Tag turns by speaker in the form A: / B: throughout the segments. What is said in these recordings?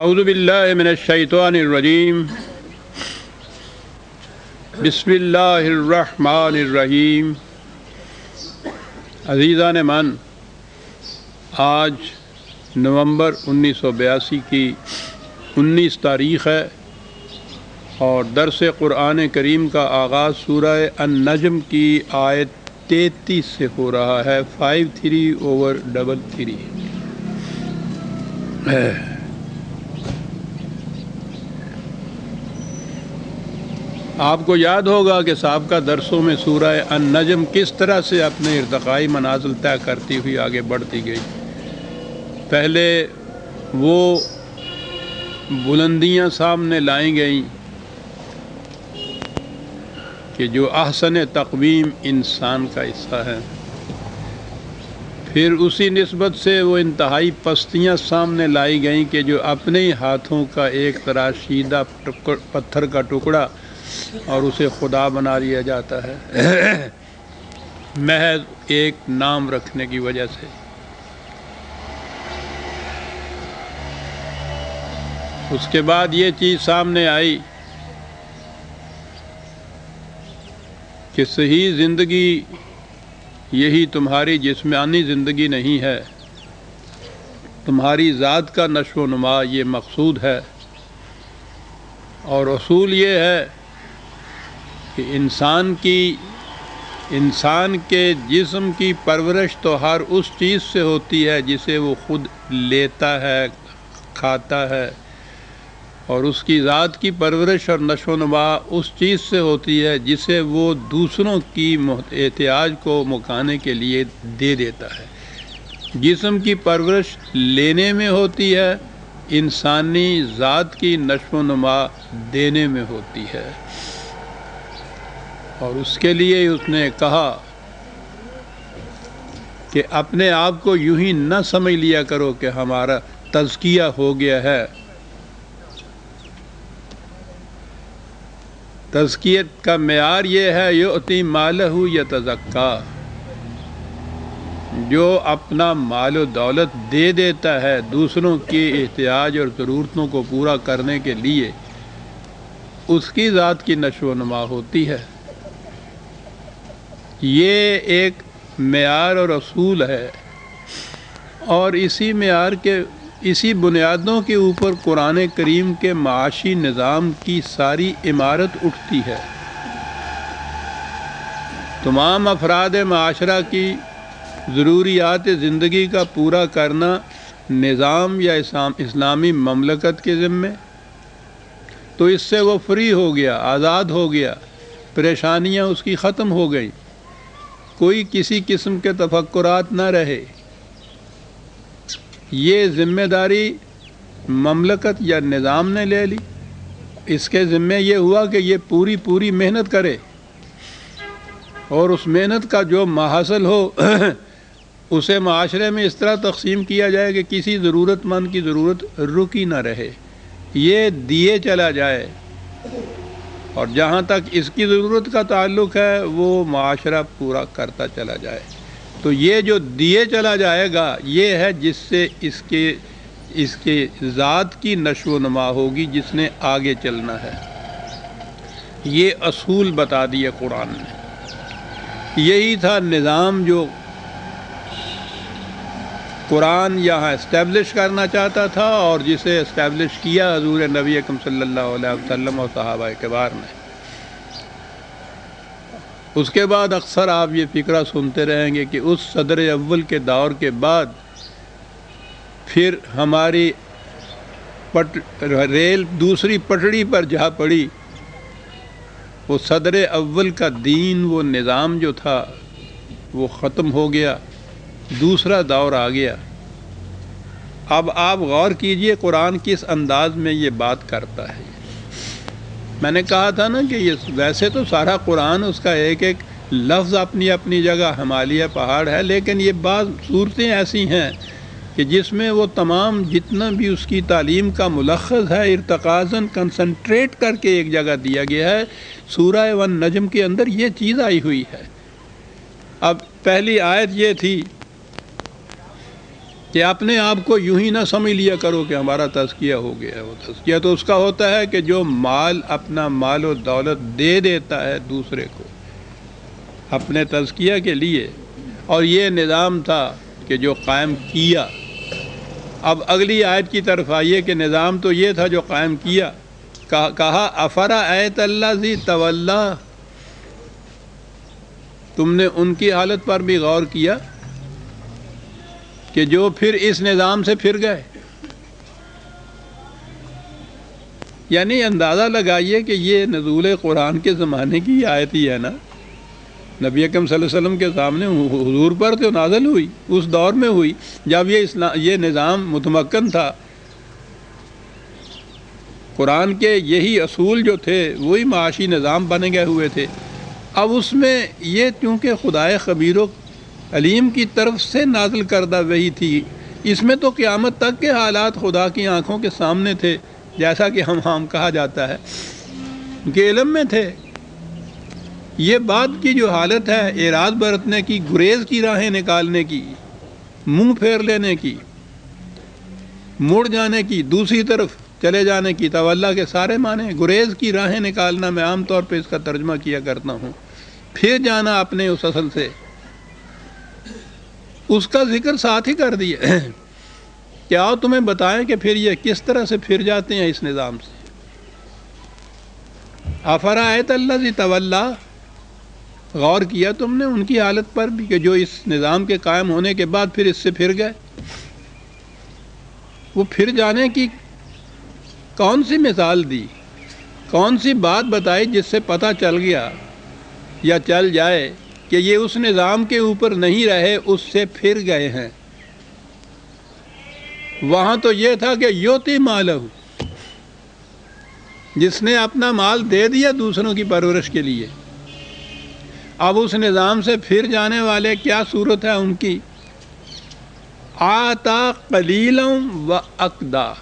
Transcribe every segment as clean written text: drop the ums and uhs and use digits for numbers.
A: اعوذ باللہ من الشیطان الرجیم بسم اللہ الرحمن الرحیم۔ عزیزان من، آج نومبر 1982 کی 19 تاریخ ہے اور درس قرآن کریم کا آغاز سورہ النجم کی آیت 33 سے ہو رہا ہے، 53/33۔ آپ کو یاد ہوگا کہ سابقہ درسوں میں سورہ النجم کس طرح سے اپنے ارتقائی منازل طے کرتی ہوئی آگے بڑھتی گئی۔ پہلے وہ بلندیاں سامنے لائیں گئیں کہ جو احسن تقویم انسان کا حصہ ہے، پھر اسی نسبت سے وہ انتہائی پستیاں سامنے لائی گئیں کہ جو اپنے ہی ہاتھوں کا ایک تراشیدہ پتھر کا ٹکڑا اور اسے خدا بنا لیا جاتا ہے محض ایک نام رکھنے کی وجہ سے۔ اس کے بعد یہ چیز سامنے آئی کہ صحیح زندگی یہی تمہاری جسمانی زندگی نہیں ہے، تمہاری ذات کا نشو و نما یہ مقصود ہے، اور اصول یہ ہے کہ انسان کے جسم کی پرورش تو ہر اس چیز سے ہوتی ہے جسے وہ خود لیتا ہے، کھاتا ہے، اور اس کی ذات کی پرورش اور نشو و نما اس چیز سے ہوتی ہے جسے وہ دوسروں کی احتیاج کو مکانے کے لیے دے دیتا ہے۔ جسم کی پرورش لینے میں ہوتی ہے، انسانی ذات کی نشو و نما دینے میں ہوتی ہے، اور اس کے لیے اس نے کہا کہ اپنے آپ کو یوں ہی نہ سمجھ لیا کرو کہ ہمارا تزکیہ ہو گیا ہے۔ تزکیت کا معیار یہ ہے یؤتی مالہ یتزکا، جو اپنا مال و دولت دے دیتا ہے دوسروں کے احتیاج اور ضرورتوں کو پورا کرنے کے لیے، اس کی ذات کی نشو و نما ہوتی ہے۔ یہ ایک معیار اور اصول ہے، اور اسی معیار کے اسی بنیادوں کے اوپر قرآن کریم کے معاشی نظام کی ساری عمارت اٹھتی ہے۔ تمام افراد معاشرہ کی ضروریات زندگی کا پورا کرنا نظام یا اسلامی مملکت کے ذمے، تو اس سے وہ فری ہو گیا، آزاد ہو گیا، پریشانیاں اس کی ختم ہو گئیں، کوئی کسی قسم کے تفکرات نہ رہے۔ یہ ذمہ داری مملکت یا نظام نے لے لی، اس کے ذمہ یہ ہوا کہ یہ پوری محنت کرے، اور اس محنت کا جو حاصل ہو اسے معاشرے میں اس طرح تقسیم کیا جائے کہ کسی ضرورت مند کی ضرورت رکی نہ رہے، یہ دیے چلا جائے، اور جہاں تک اس کی ضرورت کا تعلق ہے وہ معاشرہ پورا کرتا چلا جائے۔ تو یہ جو دیے چلا جائے گا یہ ہے جس سے اس کے ذات کی نشو و نما ہوگی، جس نے آگے چلنا ہے۔ یہ اصول بتا دیے قرآن نے۔ یہی تھا نظام جو قرآن یہاں اسٹیبلش کرنا چاہتا تھا، اور جسے اسٹیبلش کیا حضور نبی اکرم صلی اللہ علیہ وسلم اور صحابہ کرام نے۔ اس کے بعد اکثر آپ یہ فقرہ سنتے رہیں گے کہ اس صدر اول کے دور کے بعد پھر ہماری ریل دوسری پٹڑی پر جا پڑی، وہ صدر اول کا دین، وہ نظام جو تھا وہ ختم ہو گیا، دوسرا دور آ گیا۔ اب آپ غور کیجئے قرآن کس انداز میں یہ بات کرتا ہے۔ میں نے کہا تھا نا کہ یہ ویسے تو سارا قرآن اس کا ایک ایک لفظ اپنی اپنی جگہ ہمالیہ پہاڑ ہے، لیکن یہ بعض صورتیں ایسی ہیں کہ جس میں وہ تمام جتنا بھی اس کی تعلیم کا ملخص ہے ارتقاظاً کنسنٹریٹ کر کے ایک جگہ دیا گیا ہے۔ سورہ والنجم کے اندر یہ چیز آئی ہوئی ہے۔ اب پہلی آیت یہ تھی کہ اپنے آپ کو یوں ہی نہ سمجھ لیا کرو کہ ہمارا تزکیہ ہو گیا ہے۔ وہ تزکیہ تو اس کا ہوتا ہے کہ جو مال، اپنا مال و دولت دے دیتا ہے دوسرے کو اپنے تزکیہ کے لیے، اور یہ نظام تھا کہ جو قائم کیا۔ اب اگلی آیت کی طرف آئیے کہ نظام تو یہ تھا جو قائم کیا۔ کہا افرأیت الذی تولی، تم نے ان کی حالت پر بھی غور کیا کہ جو پھر اس نظام سے پھر گئے۔ یعنی اندازہ لگائیے کہ یہ نزول قرآن کے زمانے کی آیت ہی ہے نا، نبی اکرم صلی اللہ علیہ وسلم کے سامنے حضور پر تو نازل ہوئی، اس دور میں ہوئی جب یہ نظام متمکن تھا۔ قرآن کے یہی اصول جو تھے وہی معاشی نظام بنے گئے ہوئے تھے۔ اب اس میں یہ چونکہ خدائے خبیر و علیم کی طرف سے نازل کردہ وحی تھی، اس میں تو قیامت تک کے حالات خدا کی آنکھوں کے سامنے تھے، جیسا کہ ہم کہا جاتا ہے کہ علم میں تھے۔ یہ بات کی جو حالت ہے اعراض برتنے کی، گریز کی راہیں نکالنے کی، منہ پھیر لینے کی، مڑ جانے کی، دوسری طرف چلے جانے کی، تولا کے سارے معنی گریز کی راہیں نکالنا، میں عام طور پہ اس کا ترجمہ کیا کرتا ہوں، پھر جانا اپنے اس اصل سے، اس کا ذکر ساتھ ہی کر دیا کہ آؤ تمہیں بتائیں کہ پھر یہ کس طرح سے پھر جاتے ہیں اس نظام سے۔ افرأیت الذی تولی، غور کیا تم نے ان کی حالت پر بھی کہ جو اس نظام کے قائم ہونے کے بعد پھر اس سے پھر گئے؟ وہ پھر جانے کی کون سی مثال دی، کون سی بات بتائی جس سے پتہ چل گیا یا چل جائے کہ یہ اس نظام کے اوپر نہیں رہے، اس سے پھر گئے ہیں؟ وہاں تو یہ تھا کہ یوتی مالہ، جس نے اپنا مال دے دیا دوسروں کی پرورش کے لیے۔ اب اس نظام سے پھر جانے والے کیا صورت ہے ان کی؟ آتا قلیلا و اکدا،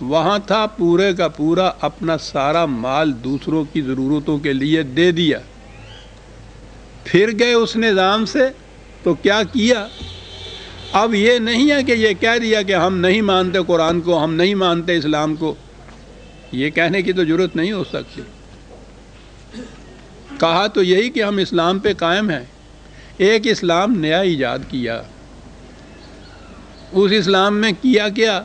A: وہاں تھا پورے کا پورا اپنا سارا مال دوسروں کی ضرورتوں کے لیے دے دیا، پھر گئے اس نظام سے تو کیا کیا؟ اب یہ نہیں ہے کہ یہ کہہ دیا کہ ہم نہیں مانتے قرآن کو، ہم نہیں مانتے اسلام کو، یہ کہنے کی تو ضرورت نہیں ہو سکتی۔ کہا تو یہی کہ ہم اسلام پہ قائم ہیں۔ ایک اسلام نیا ایجاد کیا، اس اسلام میں کیا کیا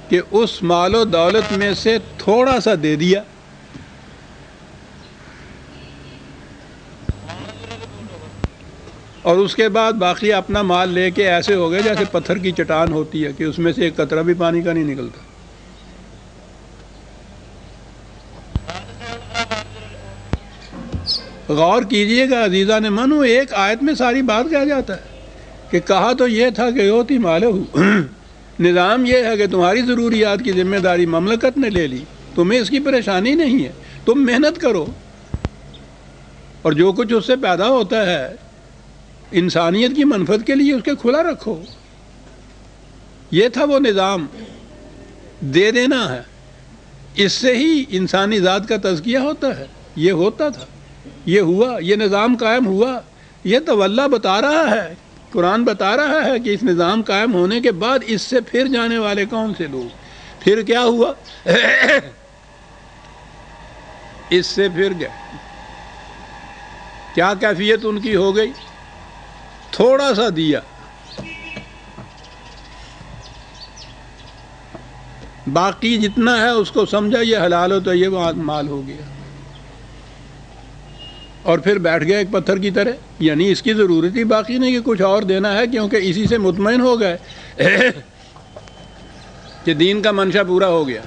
A: کہ اس مال و دولت میں سے تھوڑا سا دے دیا، اور اس کے بعد باقی اپنا مال لے کے ایسے ہو گئے جیسے پتھر کی چٹان ہوتی ہے کہ اس میں سے ایک قطرہ بھی پانی کا نہیں نکلتا۔ غور کیجئے گا عزیزان من، ایک آیت میں ساری بات کہہ جاتا ہے کہ کہا تو یہ تھا کہ یوتی مالہ، نظام یہ ہے کہ تمہاری ضروریات کی ذمہ داری مملکت نے لے لی، تمہیں اس کی پریشانی نہیں ہے، تم محنت کرو اور جو کچھ اس سے پیدا ہوتا ہے انسانیت کی منفعت کے لیے اس کے کھلا رکھو۔ یہ تھا وہ نظام، دے دینا ہے، اس سے ہی انسانی ذات کا تزکیہ ہوتا ہے۔ یہ ہوتا تھا، یہ ہوا، یہ نظام قائم ہوا۔ یہ تو اللہ بتا رہا ہے، قرآن بتا رہا ہے کہ اس نظام قائم ہونے کے بعد اس سے پھر جانے والے کون سے لوگ؟ پھر کیا ہوا؟ اس سے پھر گئے۔ کیا کیفیت ان کی ہو گئی؟ تھوڑا سا دیا، باقی جتنا ہے اس کو سمجھا یہ حلال ہو تو یہ مال ہو گیا، اور پھر بیٹھ گئے ایک پتھر کی طرح، یعنی اس کی ضرورت ہی باقی نہیں کہ کچھ اور دینا ہے، کیونکہ اسی سے مطمئن ہو گئے کہ دین کا منشا پورا ہو گیا۔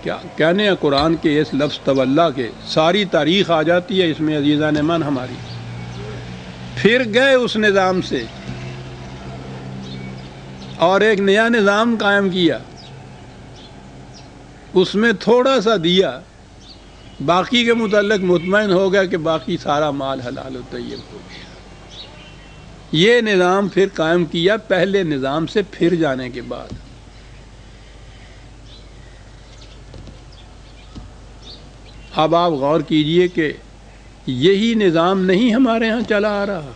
A: کیا کہنے ہیں قرآن کے اس لفظ تولا کے، ساری تاریخ آ جاتی ہے اس میں عزیزان من ہماری۔ پھر گئے اس نظام سے اور ایک نیا نظام قائم کیا، اس میں تھوڑا سا دیا، باقی کے متعلق مطمئن ہو گیا کہ باقی سارا مال حلال و طیب ہو گیا۔ یہ نظام پھر قائم کیا پہلے نظام سے پھر جانے کے بعد۔ اب آپ غور کیجئے کہ یہی نظام نہیں ہمارے ہاں چلا آ رہا۔